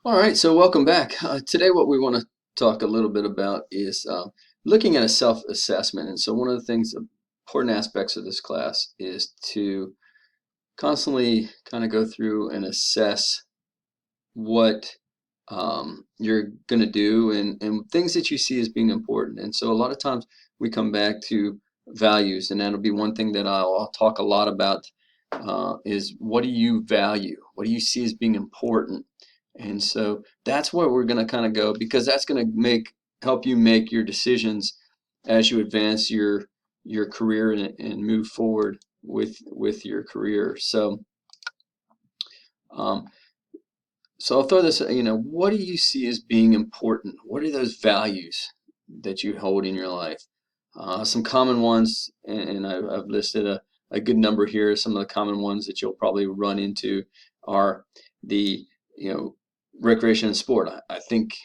All right, so welcome back. Today, what we want to talk a little bit about is looking at a self-assessment. And so, one of the things, important aspects of this class is to constantly kind of go through and assess what you're going to do and things that you see as being important. And so, a lot of times we come back to values, and that'll be one thing that I'll talk a lot about is what do you value? What do you see as being important? And so that's where we're going to kind of go because that's going to help you make your decisions as you advance your career and move forward with your career. Um, so I'll throw this, what do you see as being important? What are those values that you hold in your life? Some common ones, and I've listed a good number here. Some of the common ones that you'll probably run into are the, you know, recreation and sport. I think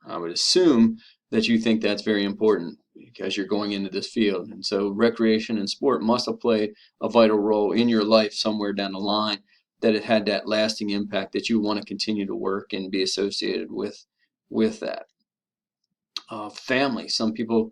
I would assume that you think that's very important because you're going into this field. And so recreation and sport must have played a vital role in your life somewhere down the line, that it had that lasting impact that you want to continue to work and be associated with that. Family. Some people,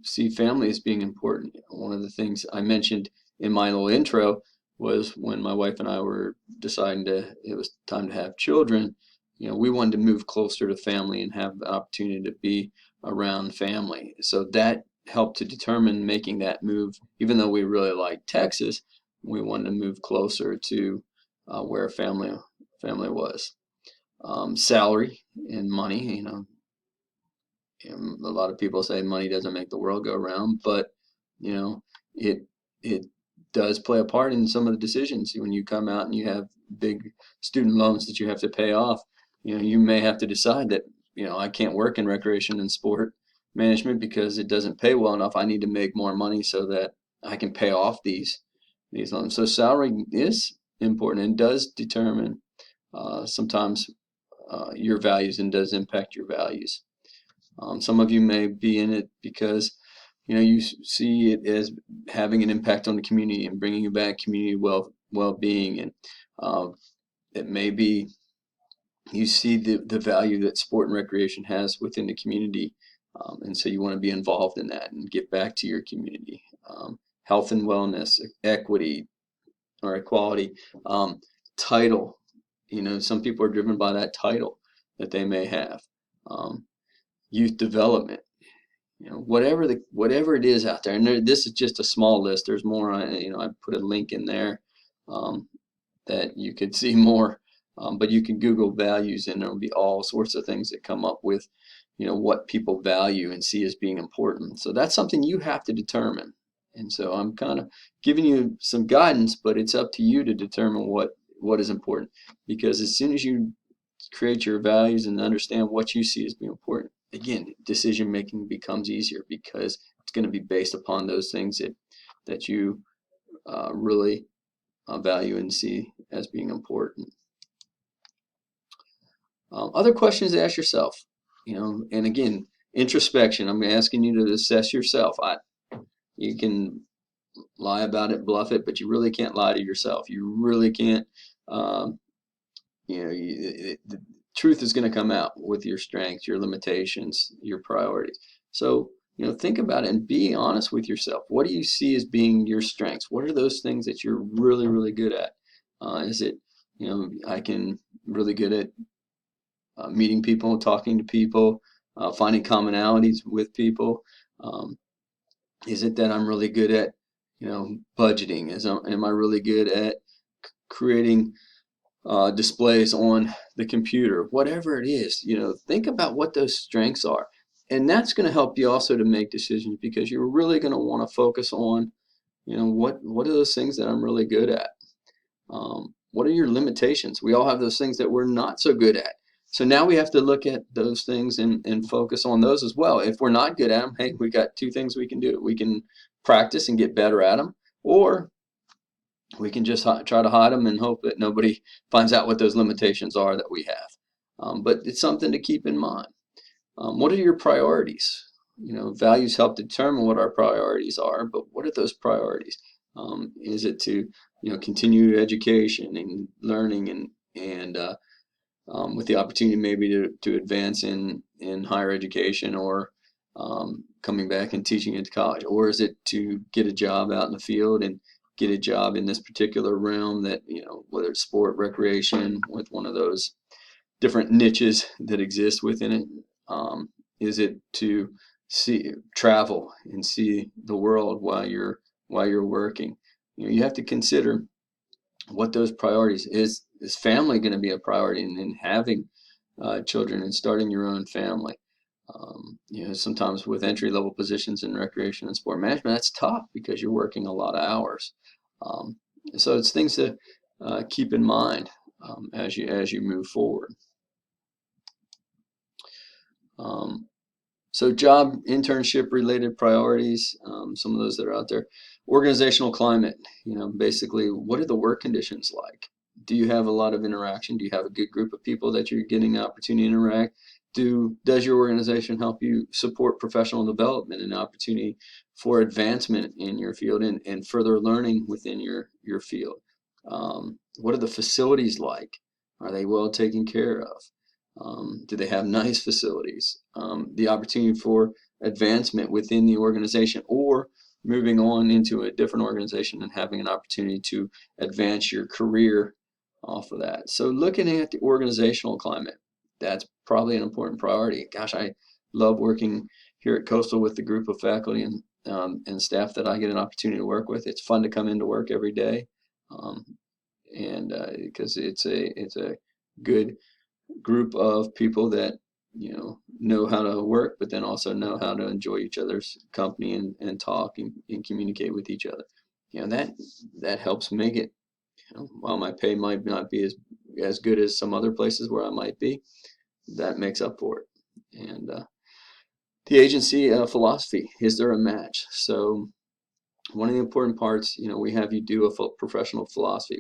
see family as being important. One of the things I mentioned in my little intro was when my wife and I were deciding it was time to have children. We wanted to move closer to family and have the opportunity to be around family. So that helped to determine making that move. Even though we really liked Texas, we wanted to move closer to where family was. Salary and money, a lot of people say money doesn't make the world go round, but you know, it it does play a part in some of the decisions. When you come out and you have big student loans that you have to pay off, you may have to decide that, I can't work in recreation and sport management because it doesn't pay well enough. I need to make more money so that I can pay off these loans. So salary is important and does determine sometimes your values and does impact your values. Some of you may be in it because you see it as having an impact on the community and bringing about community well-being, and uh, it may be you see the value that sport and recreation has within the community, and so you want to be involved in that and give back to your community. Health and wellness, equity or equality, title. Some people are driven by that title that they may have. Um, Youth development, whatever it is out there. And this is just a small list. There's more. I put a link in there um, that you could see more. But you can Google values, and there'll be all sorts of things that come up with, what people value and see as being important. So that's something you have to determine. And so I'm kind of giving you some guidance, but it's up to you to determine what is important. Because as soon as you create your values and understand what you see as being important, again, decision making becomes easier because it's going to be based upon those things that you really value and see as being important. Other questions to ask yourself, and again, introspection. I'm asking you to assess yourself. You can lie about it, bluff it, but you really can't lie to yourself. You really can't. Um, the truth is going to come out with your strengths, your limitations, your priorities. So, think about it and be honest with yourself. What do you see as being your strengths? What are those things that you're really, really good at? Is it, I can really good at meeting people, talking to people, finding commonalities with people? Um, is it that I'm really good at, budgeting? Am I really good at creating displays on the computer? Whatever it is, think about what those strengths are. And that's going to help you also to make decisions because you're really going to want to focus on, what are those things that I'm really good at? What are your limitations? We all have those things that we're not so good at. So now we have to look at those things and focus on those as well. If we're not good at them, hey, we got two things we can do. We can practice and get better at them, or we can just try to hide them and hope that nobody finds out what those limitations are that we have. But it's something to keep in mind. What are your priorities? Values help determine what our priorities are, but what are those priorities? Is it to, continue education and learning and with the opportunity maybe to advance in higher education, or coming back and teaching into college? Or is it to get a job out in the field and get a job in this particular realm that, whether it's sport, recreation, with one of those different niches that exist within it? Is it to travel and see the world while you're working? You have to consider what those priorities is family going to be a priority, and then having children and starting your own family. Sometimes with entry level positions in recreation and sport management, that's tough because you're working a lot of hours. Um, so it's things to keep in mind as you move forward. Um, So job internship related priorities, some of those that are out there. Organizational climate, basically what are the work conditions like? Do you have a lot of interaction? Do you have a good group of people that you're getting the opportunity to interact? Does your organization help you support professional development and opportunity for advancement in your field, and further learning within your field? What are the facilities like? Are they well taken care of? Do they have nice facilities? The opportunity for advancement within the organization, or moving on into a different organization and having an opportunity to advance your career off of that. So looking at the organizational climate, that's probably an important priority. Gosh, I love working here at Coastal with the group of faculty and staff that I get an opportunity to work with. It's fun to come into work every day, um, and because it's a good group of people that know how to work, but then also know how to enjoy each other's company, and talk and communicate with each other. That helps make it. While my pay might not be as good as some other places where I might be, that makes up for it. And the agency philosophy, is there a match? So one of the important parts, we have you do a professional philosophy.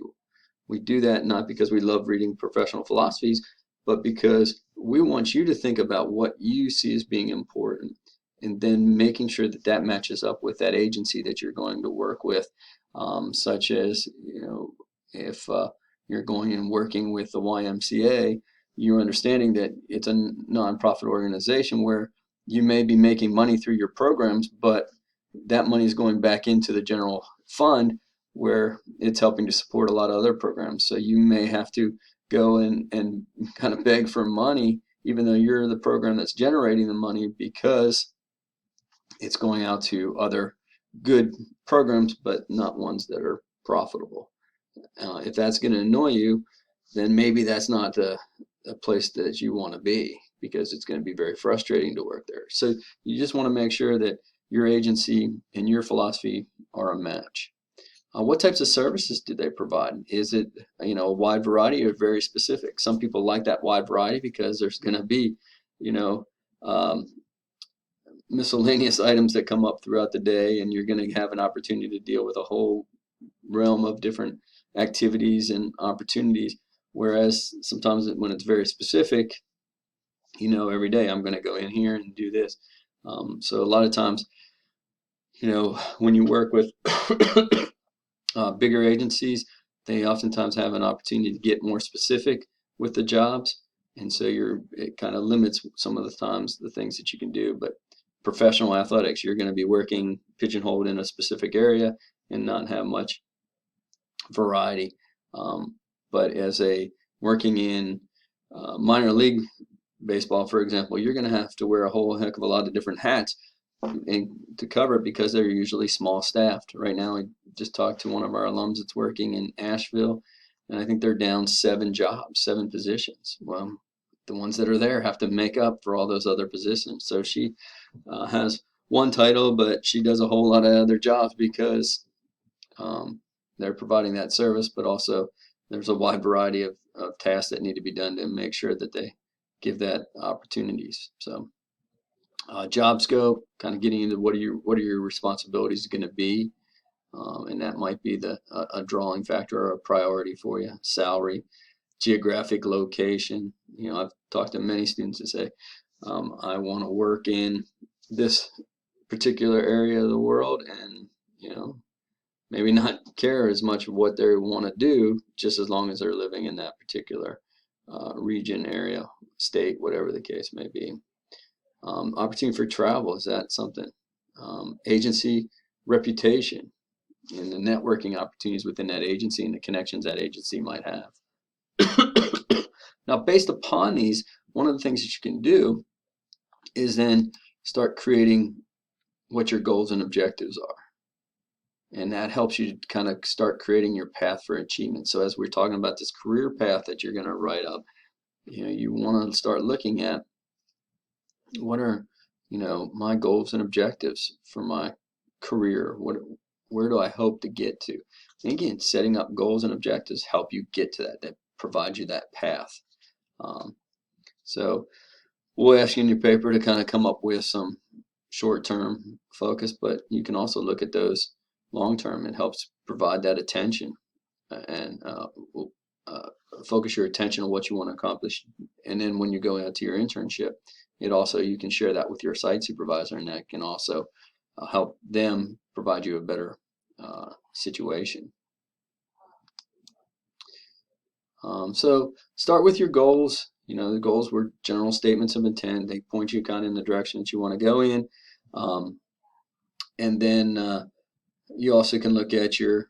We do that not because we love reading professional philosophies, but because we want you to think about what you see as being important, and then making sure that that matches up with that agency that you're going to work with. Such as, if you're going and working with the YMCA, you're understanding that it's a nonprofit organization where you may be making money through your programs, but that money is going back into the general fund, where it's helping to support a lot of other programs. So you may have to go and kind of beg for money, even though you're the program that's generating the money, because it's going out to other good programs, but not ones that are profitable. If that's going to annoy you, then maybe that's not a place that you want to be, because it's going to be very frustrating to work there. So you just want to make sure that your agency and your philosophy are a match. What types of services do they provide? Is it, a wide variety, or very specific? Some people like that wide variety because there's going to be, you know, um, miscellaneous items that come up throughout the day, and you're going to have an opportunity to deal with a whole realm of different activities and opportunities. Whereas sometimes when it's very specific, every day I'm going to go in here and do this. So a lot of times, when you work with bigger agencies, they oftentimes have an opportunity to get more specific with the jobs, and so it kind of limits some of the times the things that you can do. But professional athletics, you're going to be working pigeonholed in a specific area and not have much variety. But as a working in minor league baseball, for example, you're going to have to wear a whole heck of a lot of different hats and to cover it, because they're usually small staffed. Right now, I just talked to one of our alums that's working in Asheville, and I think they're down 7 jobs, 7 positions. Well, the ones that are there have to make up for all those other positions. So she has one title, but she does a whole lot of other jobs, because they're providing that service, but also there's a wide variety of tasks that need to be done to make sure that they give that opportunities. So job scope, kind of getting into what are your responsibilities going to be, and that might be a drawing factor or a priority for you. Salary, geographic location. I've talked to many students that say, I want to work in this particular area of the world, and maybe not care as much of what they want to do, just as long as they're living in that particular region, area, state, whatever the case may be. Opportunity for travel, is that something? Agency reputation and the networking opportunities within that agency and the connections that agency might have. Now, based upon these, one of the things that you can do is then start creating what your goals and objectives are. And that helps you to kind of start creating your path for achievement. So as we're talking about this career path that you're going to write up, you want to start looking at what are, my goals and objectives for my career. Where do I hope to get to? And again, setting up goals and objectives help you get to that. That provides you that path. So we'll ask you in your paper to kind of come up with some short-term focus, but you can also look at those long-term. It helps provide that attention and focus your attention on what you want to accomplish. And then when you go out to your internship, you can share that with your site supervisor, and that can also help them provide you a better situation. So start with your goals. The goals were general statements of intent. They point you kind of in the direction that you want to go in. And then you also can look at your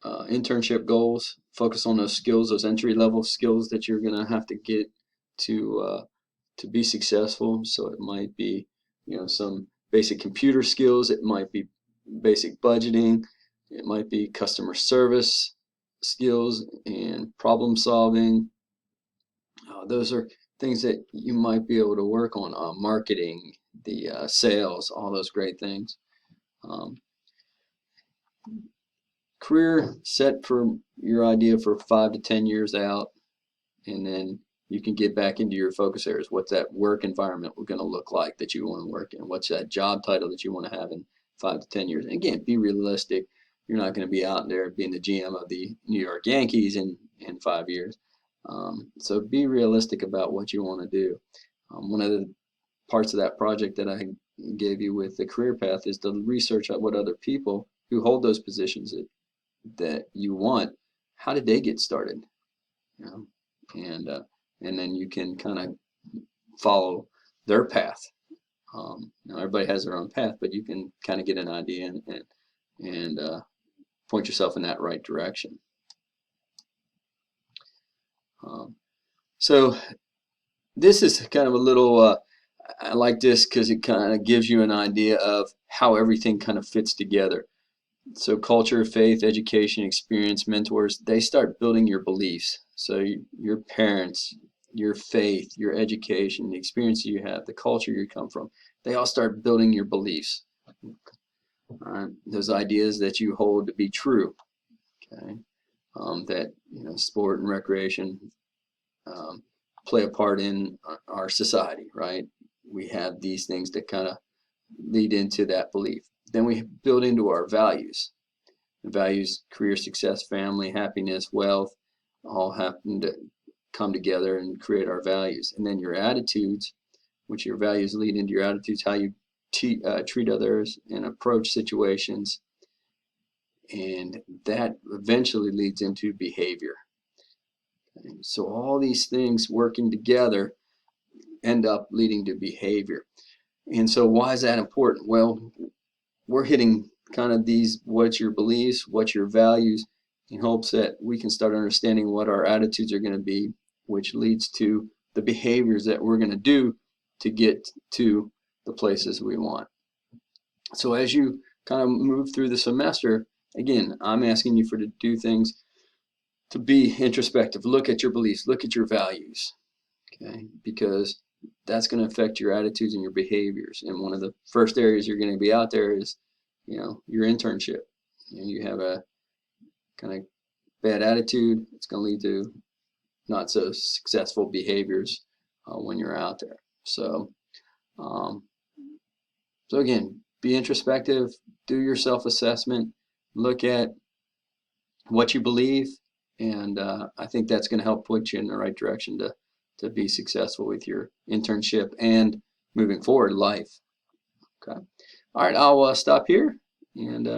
internship goals, focus on those skills, those entry-level skills that you're going to have to get to be successful. So it might be, some basic computer skills. It might be basic budgeting. It might be customer service skills and problem solving. Those are things that you might be able to work on. Marketing, the sales, all those great things. Career set for your idea for 5 to 10 years out, and then you can get back into your focus areas. What's that work environment going to look like that you want to work in? What's that job title that you want to have in 5 to 10 years? And again, be realistic. You're not going to be out there being the GM of the New York Yankees in 5 years. So be realistic about what you want to do. One of the parts of that project that I gave you with the career path is to research out what other people who hold those positions that you want, how did they get started? And then you can kind of follow their path. Everybody has their own path, but you can kind of get an idea and point yourself in that right direction. So this is kind of a little, I like this because it kind of gives you an idea of how everything kind of fits together. So culture, faith, education, experience, mentors, they start building your beliefs. So your parents, your faith, your education, the experience you have, the culture you come from, they all start building your beliefs. All right? Those ideas that you hold to be true. Okay? That sport and recreation play a part in our society, right? We have these things that kind of lead into that belief. Then we build into our values. The values, career success, family, happiness, wealth, all happen to come together and create our values. And then your attitudes, which your values lead into your attitudes, how you treat others and approach situations. And that eventually leads into behavior. So all these things working together end up leading to behavior. And so why is that important? Well, we're hitting kind of these, what's your beliefs, what's your values, in hopes that we can start understanding what our attitudes are going to be, which leads to the behaviors that we're going to do to get to the places we want. So as you kind of move through the semester, again, I'm asking you to do things to be introspective. Look at your beliefs, look at your values, okay? Because that's going to affect your attitudes and your behaviors. And one of the first areas you're going to be out there is, your internship. You have a kind of bad attitude, it's going to lead to not so successful behaviors when you're out there. So again, be introspective, do your self-assessment, look at what you believe, and I think that's going to help put you in the right direction to be successful with your internship and moving forward life. Okay. All right, I'll stop here and